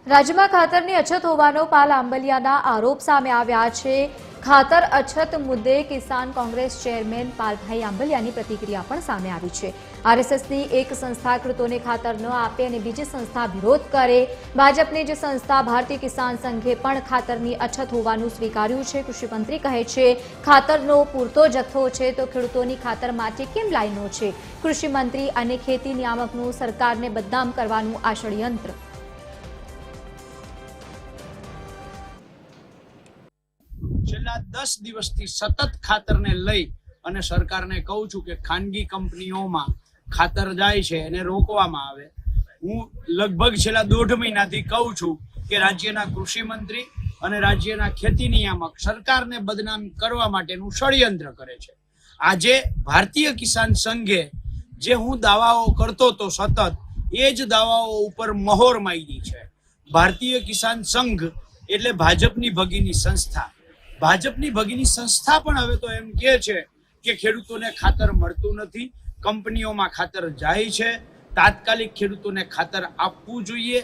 રાજ્યમાં ખાતરની અછત હોવાનો પાલ આંબલિયાના આરોપ સામે આવ્યા છે। ખાતર અછત મુદ્દે કિસાન કોંગ્રેસ ચેરમેન પાલભાઈ આંબલિયાની પ્રતિક્રિયા પણ સામે આવી છે। આરએસએસની એક સંસ્થા ખેડૂતોને ખાતર ન આપે અને બીજી સંસ્થા વિરોધ કરે। ભાજપની જ સંસ્થા ભારતીય કિસાન સંઘે પણ ખાતરની અછત હોવાનું સ્વીકાર્યું છે। કૃષિમંત્રી કહે છે ખાતરનો પૂરતો જથ્થો છે તો ખેડૂતોની ખાતર માટે કેમ લાઈનો છે। કૃષિમંત્રી અને ખેતી નિયામકનું સરકારને બદનામ કરવાનું આ ષડયંત્ર। છેલ્લા 10 દિવસથી સતત ખાતરને લઈ અને સરકારને કહું છું કે ખાનગી કંપનીઓમાં ખાતર જાય છે એને રોકવામાં આવે। હું લગભગ છેલ્લા 1.5 મહિનાથી કહું છું કે રાજ્યના કૃષિ મંત્રી અને રાજ્યના ખેતી નિયામક સરકારને બદનામ કરવા માટેનું ષડયંત્ર કરે છે। આજે ભારતીય કિસાન સંઘે જે હું દાવાઓ કરતો હતો સતત એ જ દાવાઓ ઉપર મહોર મારી છે। ભારતીય કિસાન સંઘ એટલે ભાજપની ભગીની સંસ્થા। ભાજપની ભગીની સંસ્થા પણ હવે તો એમ કહે છે કે ખેડૂતોને ખાતર મળતું નથી, કંપનીઓમાં ખાતર જાય છે, તાત્કાલિક ખેડૂતોને ખાતર આપવું જોઈએ।